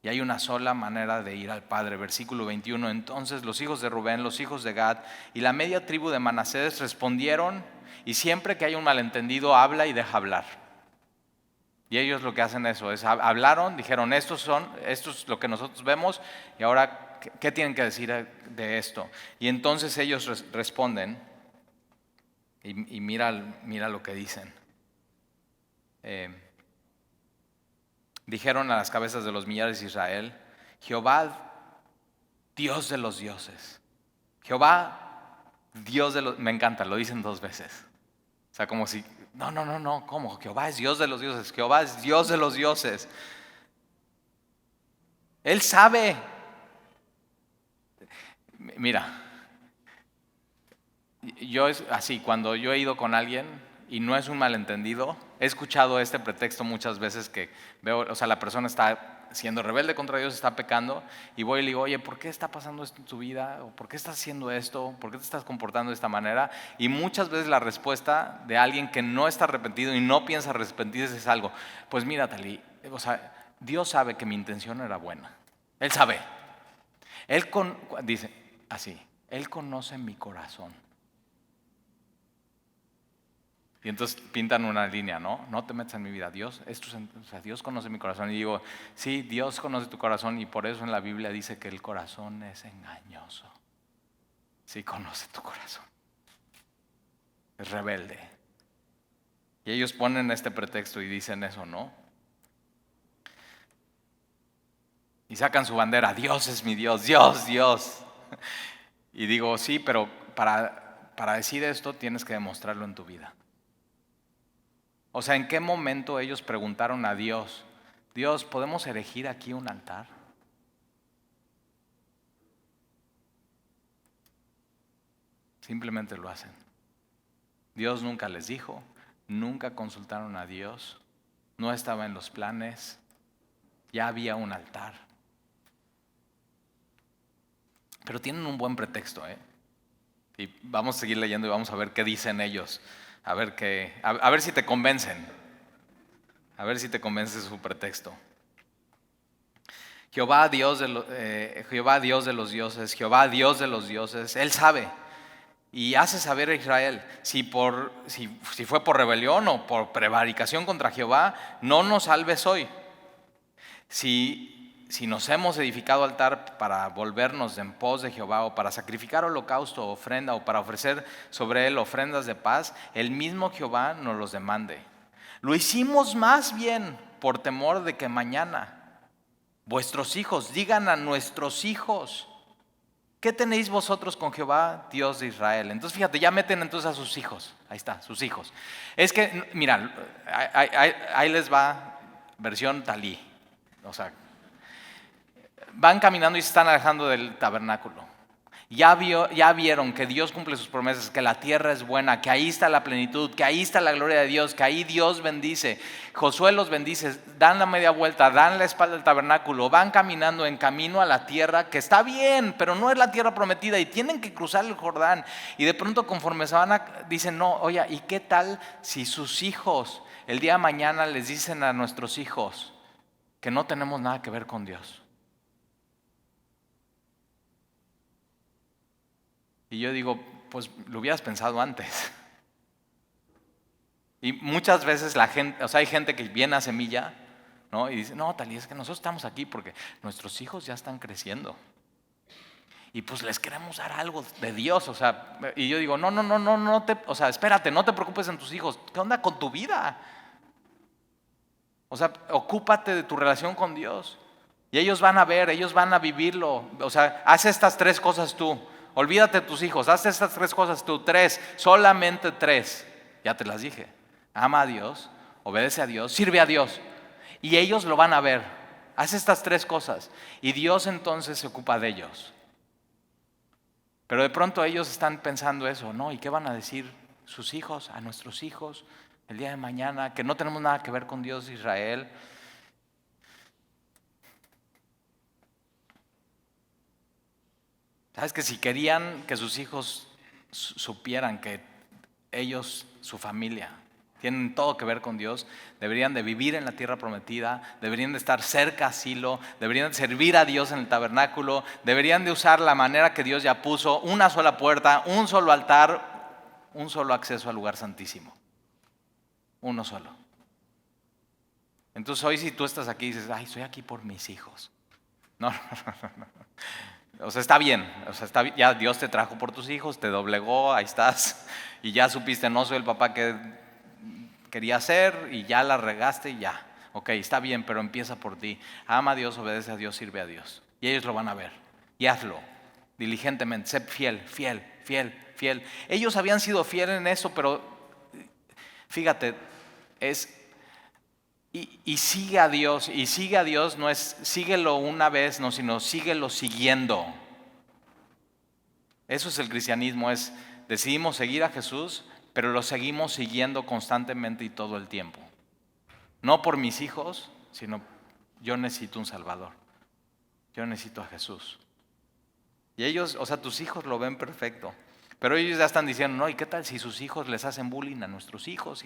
ya hay una sola manera de ir al Padre. Versículo 21. Entonces los hijos de Rubén, los hijos de Gad y la media tribu de Manasés respondieron. Y siempre que hay un malentendido, habla y deja hablar. Y ellos lo que hacen eso es, hablaron, dijeron, esto es lo que nosotros vemos, y ahora, ¿qué tienen que decir de esto? Y entonces ellos responden, y mira lo que dicen. Dijeron a las cabezas de los millares de Israel, Jehová, Dios de los dioses. Jehová, Dios de los... Me encanta, lo dicen 2 veces. O sea, como si, no, ¿cómo? Jehová es Dios de los dioses, Jehová es Dios de los dioses. Él sabe. Mira, yo es así, cuando yo he ido con alguien y no es un malentendido, he escuchado este pretexto muchas veces que veo, o sea, la persona está siendo rebelde contra Dios, está pecando, y voy y le digo, oye, ¿por qué está pasando esto en tu vida? ¿O por qué estás haciendo esto? ¿Por qué te estás comportando de esta manera? Y muchas veces la respuesta de alguien que no está arrepentido y no piensa arrepentirse es algo, pues mira, Tali, o sea, Dios sabe que mi intención era buena. Él sabe. Dice así, Él conoce mi corazón. Y entonces pintan una línea, no te metas en mi vida, Dios conoce mi corazón. Y digo, sí, Dios conoce tu corazón, y por eso en la Biblia dice que el corazón es engañoso. Sí, conoce tu corazón. Es rebelde. Y ellos ponen este pretexto y dicen eso, ¿no? Y sacan su bandera, Dios es mi Dios, Dios. Y digo, sí, pero para decir esto tienes que demostrarlo en tu vida. O sea, ¿en qué momento ellos preguntaron a Dios, Dios, ¿podemos erigir aquí un altar? Simplemente lo hacen. Dios nunca les dijo, nunca consultaron a Dios, no estaba en los planes, ya había un altar. Pero tienen un buen pretexto, Y vamos a seguir leyendo y vamos a ver qué dicen ellos. A ver si te convencen. A ver si te convence su pretexto. Jehová Dios de los dioses, Jehová Dios de los dioses, Él sabe y hace saber a Israel si fue por rebelión o por prevaricación contra Jehová, no nos salves hoy. Si nos hemos edificado altar para volvernos en pos de Jehová, o para sacrificar holocausto o ofrenda, o para ofrecer sobre él ofrendas de paz, el mismo Jehová nos los demande. Lo hicimos más bien por temor de que mañana vuestros hijos digan a nuestros hijos, ¿qué tenéis vosotros con Jehová, Dios de Israel? Entonces fíjate, ya meten entonces a sus hijos. Ahí está, sus hijos. Es que, mira, ahí les va versión Talí. O sea, van caminando y se están alejando del tabernáculo. Ya vieron que Dios cumple sus promesas, que la tierra es buena, que ahí está la plenitud, que ahí está la gloria de Dios, que ahí Dios bendice. Josué los bendice, dan la media vuelta, dan la espalda al tabernáculo, van caminando en camino a la tierra que está bien, pero no es la tierra prometida, y tienen que cruzar el Jordán. Y de pronto, conforme se van dicen, no, oye, ¿y qué tal si sus hijos el día de mañana les dicen a nuestros hijos que no tenemos nada que ver con Dios? Y yo digo, pues lo hubieras pensado antes. Y muchas veces la gente, o sea, hay gente que viene a Semilla, ¿no? Y dice, no, Talía, es que nosotros estamos aquí porque nuestros hijos ya están creciendo. Y pues les queremos dar algo de Dios, o sea, y yo digo, no o sea, espérate, no te preocupes en tus hijos. ¿Qué onda con tu vida? O sea, ocúpate de tu relación con Dios. Y ellos van a ver, ellos van a vivirlo. O sea, haz estas 3 cosas tú. Olvídate de tus hijos, haz estas 3 cosas tú. 3, solamente 3. Ya te las dije. Ama a Dios, obedece a Dios, sirve a Dios. Y ellos lo van a ver. Haz estas 3 cosas. Y Dios entonces se ocupa de ellos. Pero de pronto ellos están pensando eso, ¿no? ¿Y qué van a decir sus hijos, a nuestros hijos, el día de mañana, que no tenemos nada que ver con Dios de Israel? ¿Sabes que si querían que sus hijos supieran que ellos, su familia, tienen todo que ver con Dios, deberían de vivir en la tierra prometida, deberían de estar cerca a Silo, deberían de servir a Dios en el tabernáculo, deberían de usar la manera que Dios ya puso, una sola puerta, un solo altar, un solo acceso al lugar santísimo? Uno solo. Entonces hoy si tú estás aquí y dices, ay, estoy aquí por mis hijos. No. O sea, está bien, ya Dios te trajo por tus hijos, te doblegó, ahí estás, y ya supiste, no soy el papá que quería ser, y ya la regaste y ya. Ok, está bien, pero empieza por ti. Ama a Dios, obedece a Dios, sirve a Dios. Y ellos lo van a ver. Y hazlo diligentemente, sé fiel. Ellos habían sido fieles en eso, pero fíjate, y sigue a Dios, no es síguelo una vez, no, sino síguelo siguiendo. Eso es el cristianismo, decidimos seguir a Jesús, pero lo seguimos siguiendo constantemente y todo el tiempo. No por mis hijos, sino yo necesito un Salvador. Yo necesito a Jesús. Y ellos, o sea, tus hijos lo ven perfecto, pero ellos ya están diciendo, no, ¿y qué tal si sus hijos les hacen bullying a nuestros hijos?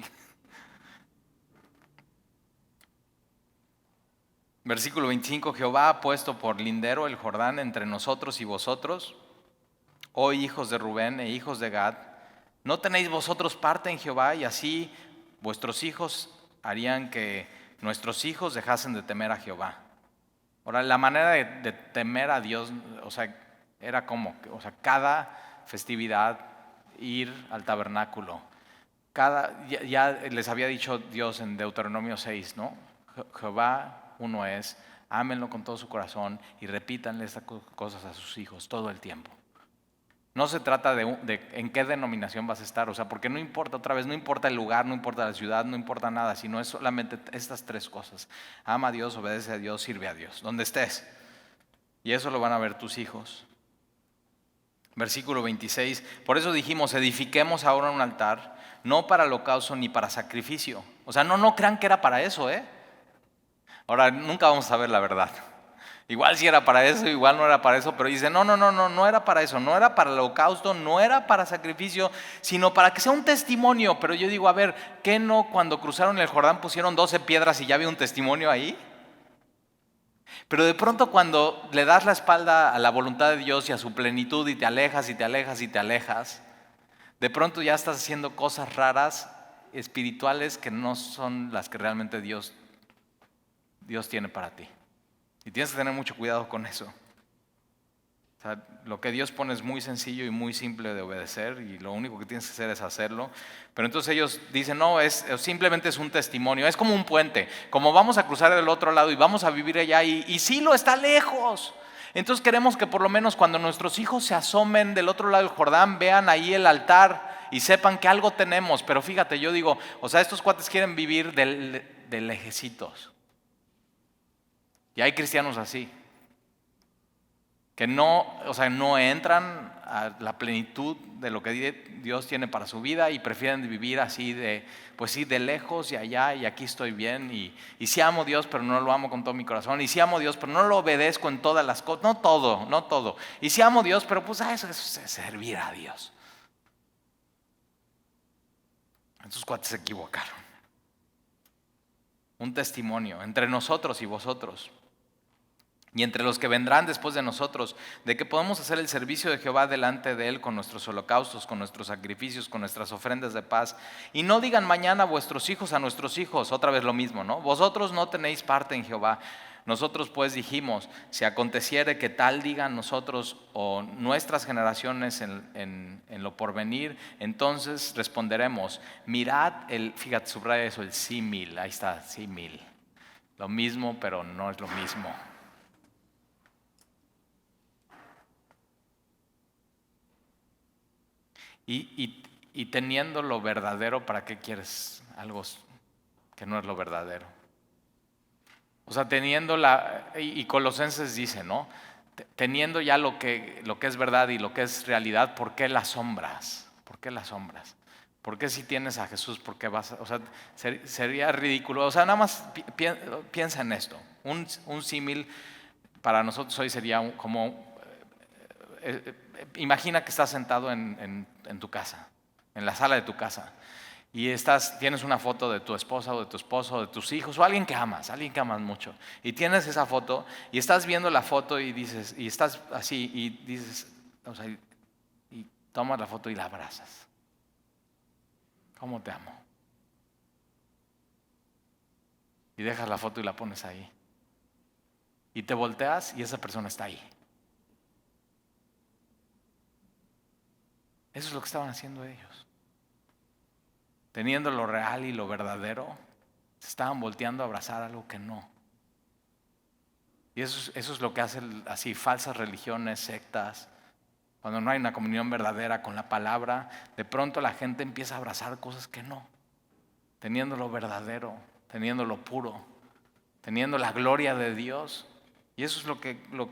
Versículo 25, Jehová ha puesto por lindero el Jordán entre nosotros y vosotros, oh hijos de Rubén e hijos de Gad. ¿No tenéis vosotros parte en Jehová? Y así vuestros hijos harían que nuestros hijos dejasen de temer a Jehová. Ahora, la manera de temer a Dios, o sea, era como, o sea, cada festividad ir al tabernáculo. Ya les había dicho Dios en Deuteronomio 6, ¿no? Jehová uno es, ámenlo con todo su corazón y repítanle estas cosas a sus hijos todo el tiempo. No se trata de en qué denominación vas a estar, o sea, porque no importa, otra vez, no importa el lugar, no importa la ciudad, no importa nada, sino es solamente estas 3 cosas. Ama a Dios, obedece a Dios, sirve a Dios, donde estés. Y eso lo van a ver tus hijos. Versículo 26, por eso dijimos, edifiquemos ahora un altar, no para holocausto ni para sacrificio. O sea, no crean que era para eso, ¿eh? Ahora, nunca vamos a saber la verdad. Igual si era para eso, igual no era para eso, pero dice, no era para eso, no era para el holocausto, no era para sacrificio, sino para que sea un testimonio. Pero yo digo, a ver, ¿qué no cuando cruzaron el Jordán pusieron 12 piedras y ya había un testimonio ahí? Pero de pronto cuando le das la espalda a la voluntad de Dios y a su plenitud y te alejas y te alejas y te alejas, de pronto ya estás haciendo cosas raras, espirituales, que no son las que realmente Dios tiene para ti. Y tienes que tener mucho cuidado con eso. O sea, lo que Dios pone es muy sencillo y muy simple de obedecer y lo único que tienes que hacer es hacerlo. Pero entonces ellos dicen, no, simplemente es un testimonio, es como un puente, como vamos a cruzar del otro lado y vamos a vivir allá y Silo está lejos. Entonces queremos que por lo menos cuando nuestros hijos se asomen del otro lado del Jordán, vean ahí el altar y sepan que algo tenemos. Pero fíjate, yo digo, o sea, estos cuates quieren vivir de lejecitos. Y hay cristianos así, que no entran a la plenitud de lo que Dios tiene para su vida y prefieren vivir así pues sí, de lejos y allá y aquí estoy bien y sí amo a Dios pero no lo amo con todo mi corazón y sí amo a Dios pero no lo obedezco en todas las cosas, no todo y sí amo a Dios pero pues eso es servir a Dios. Estos cuates se equivocaron. Un testimonio entre nosotros y vosotros. y entre los que vendrán después de nosotros, de que podemos hacer el servicio de Jehová delante de Él con nuestros holocaustos, con nuestros sacrificios, con nuestras ofrendas de paz. Y no digan mañana vuestros hijos a nuestros hijos, otra vez lo mismo, ¿no? Vosotros no tenéis parte en Jehová. Nosotros pues dijimos, si aconteciere que tal digan nosotros o nuestras generaciones en lo porvenir, entonces responderemos, mirad fíjate, subraya eso, el símil, ahí está, símil. Lo mismo, pero no es lo mismo. Y teniendo lo verdadero, ¿para qué quieres algo que no es lo verdadero? O sea, teniendo y Colosenses dice, ¿no? Teniendo ya lo que es verdad y lo que es realidad, ¿por qué las sombras? ¿Por qué las sombras? ¿Por qué si tienes a Jesús, por qué vas o sea, sería ridículo. O sea, nada más piensa en esto. Un símil para nosotros hoy sería como imagina que estás sentado en tu casa, en la sala de tu casa, y tienes una foto de tu esposa o de tu esposo o de tus hijos o alguien que amas mucho, y tienes esa foto y estás viendo la foto y dices, y estás así y dices, o sea, y tomas la foto y la abrazas. ¿Cómo te amo? Y dejas la foto y la pones ahí. Y te volteas y esa persona está ahí. Eso es lo que estaban haciendo ellos. Teniendo lo real y lo verdadero, se estaban volteando a abrazar algo que no. Y eso es lo que hacen así falsas religiones, sectas. Cuando no hay una comunión verdadera con la palabra, de pronto la gente empieza a abrazar cosas que no. Teniendo lo verdadero, teniendo lo puro, teniendo la gloria de Dios. Y eso es lo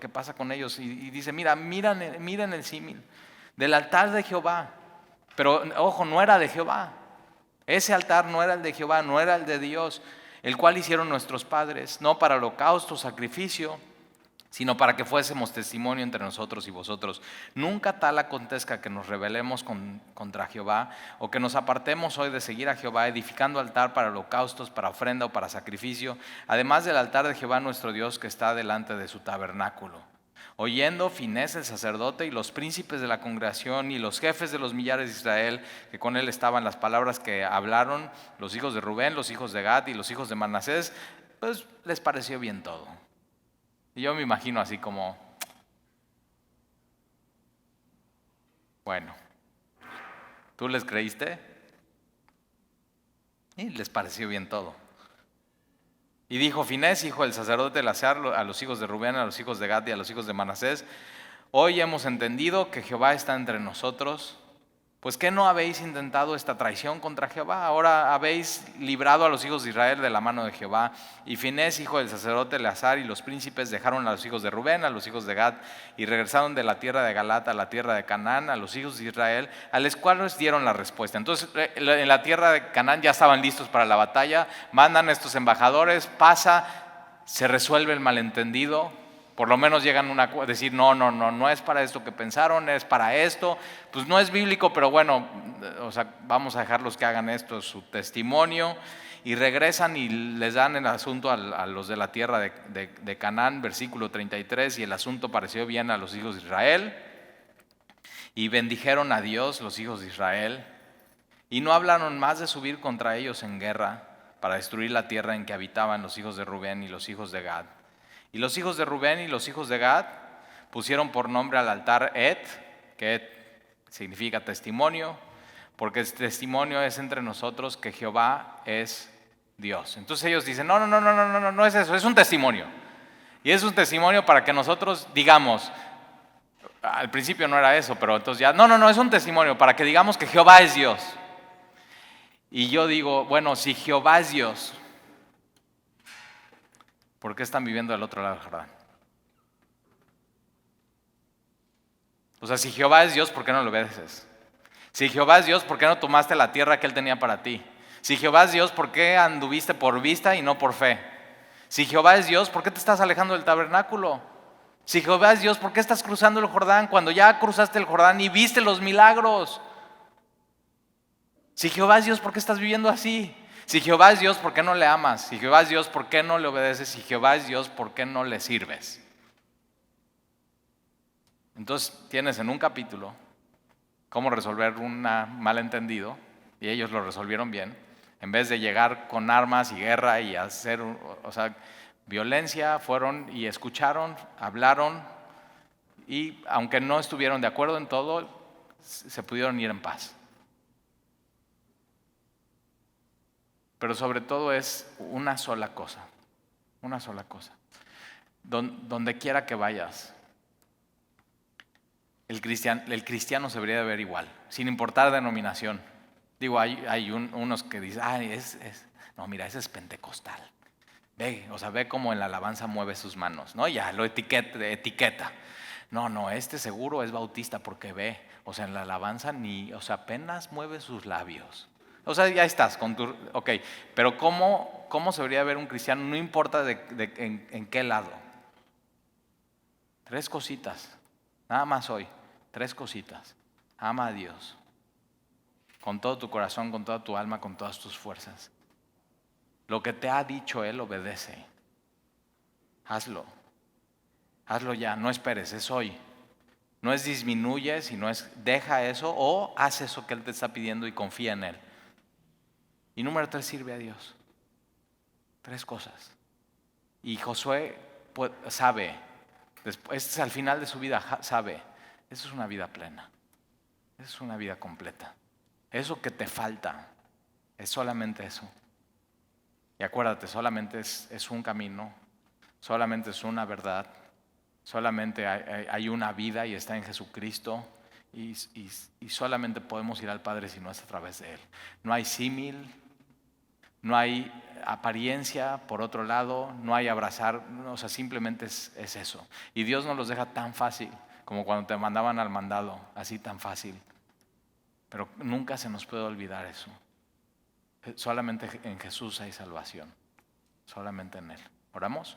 que pasa con ellos. Y dice, miren el símil del altar de Jehová. Pero ojo, no era de Jehová. Ese altar no era el de Jehová, no era el de Dios, el cual hicieron nuestros padres, no para holocausto, sacrificio, sino para que fuésemos testimonio entre nosotros y vosotros. Nunca tal acontezca que nos rebelemos contra Jehová, o que nos apartemos hoy de seguir a Jehová, edificando altar para holocaustos, para ofrenda o para sacrificio, además del altar de Jehová nuestro Dios que está delante de su tabernáculo. Oyendo Finés el sacerdote y los príncipes de la congregación y los jefes de los millares de Israel, que con él estaban, las palabras que hablaron los hijos de Rubén, los hijos de Gad y los hijos de Manasés, pues les pareció bien todo. Y yo me imagino así como, bueno, ¿tú les creíste? Y les pareció bien todo. Y dijo Finés, hijo del sacerdote Eleazar, a los hijos de Rubén, a los hijos de Gad y a los hijos de Manasés, hoy hemos entendido que Jehová está entre nosotros. Pues ¿qué no habéis intentado esta traición contra Jehová? Ahora habéis librado a los hijos de Israel de la mano de Jehová. Y Finés, hijo del sacerdote Eleazar, y los príncipes dejaron a los hijos de Rubén, a los hijos de Gad, y regresaron de la tierra de Galat a la tierra de Canaán, a los hijos de Israel, a los cuales dieron la respuesta. Entonces en la tierra de Canaán ya estaban listos para la batalla, mandan a estos embajadores, se resuelve el malentendido. Por lo menos llegan a decir, no es para esto que pensaron, es para esto. Pues no es bíblico, pero bueno, o sea, vamos a dejarlos que hagan esto, su testimonio. Y regresan y les dan el asunto a los de la tierra de Canaán, versículo 33, y el asunto pareció bien a los hijos de Israel. Y bendijeron a Dios los hijos de Israel. Y no hablaron más de subir contra ellos en guerra para destruir la tierra en que habitaban los hijos de Rubén y los hijos de Gad. Y los hijos de Rubén y los hijos de Gad pusieron por nombre al altar Et, que Et significa testimonio, porque el testimonio es entre nosotros que Jehová es Dios. Entonces ellos dicen, no es eso, es un testimonio. Y es un testimonio para que nosotros digamos, al principio no era eso, pero entonces ya, no, es un testimonio para que digamos que Jehová es Dios. Y yo digo, bueno, si Jehová es Dios, ¿por qué están viviendo del otro lado del Jordán? O sea, si Jehová es Dios, ¿por qué no le obedeces? Si Jehová es Dios, ¿por qué no tomaste la tierra que Él tenía para ti? Si Jehová es Dios, ¿por qué anduviste por vista y no por fe? Si Jehová es Dios, ¿por qué te estás alejando del tabernáculo? Si Jehová es Dios, ¿por qué estás cruzando el Jordán cuando ya cruzaste el Jordán y viste los milagros? Si Jehová es Dios, ¿por qué estás viviendo así? Si Jehová es Dios, ¿por qué no le amas? Si Jehová es Dios, ¿por qué no le obedeces? Si Jehová es Dios, ¿por qué no le sirves? Entonces tienes en un capítulo cómo resolver un malentendido, y ellos lo resolvieron bien, en vez de llegar con armas y guerra y hacer, violencia, fueron y escucharon, hablaron, y aunque no estuvieron de acuerdo en todo, se pudieron ir en paz. Pero sobre todo es una sola cosa, una sola cosa. Donde quiera que vayas, el cristiano se debería de ver igual, sin importar denominación. Digo, hay unos que dicen, no, mira, ese es pentecostal. Ve cómo en la alabanza mueve sus manos, ¿no? Ya lo etiqueta. No, este seguro es bautista porque ve, en la alabanza apenas mueve sus labios. Ya estás con tu, ok, pero ¿cómo se debería ver un cristiano? No importa en qué lado. 3 cositas, nada más hoy, 3 cositas. Ama a Dios con todo tu corazón, con toda tu alma, con todas tus fuerzas. Lo que te ha dicho Él, obedece. Hazlo ya, no esperes, es hoy. No es disminuye, sino es deja eso o haz eso que Él te está pidiendo y confía en Él. Y número 3, sirve a Dios. 3 cosas. Y Josué sabe, después, al final de su vida, sabe, eso es una vida plena, eso es una vida completa. Eso que te falta es solamente eso. Y acuérdate, solamente es un camino, solamente es una verdad, solamente hay una vida y está en Jesucristo, y solamente podemos ir al Padre si no es a través de Él. No hay símil, no hay apariencia por otro lado, no hay abrazar, simplemente es eso. Y Dios no los deja tan fácil como cuando te mandaban al mandado, así tan fácil. Pero nunca se nos puede olvidar eso. Solamente en Jesús hay salvación, solamente en Él. ¿Oramos?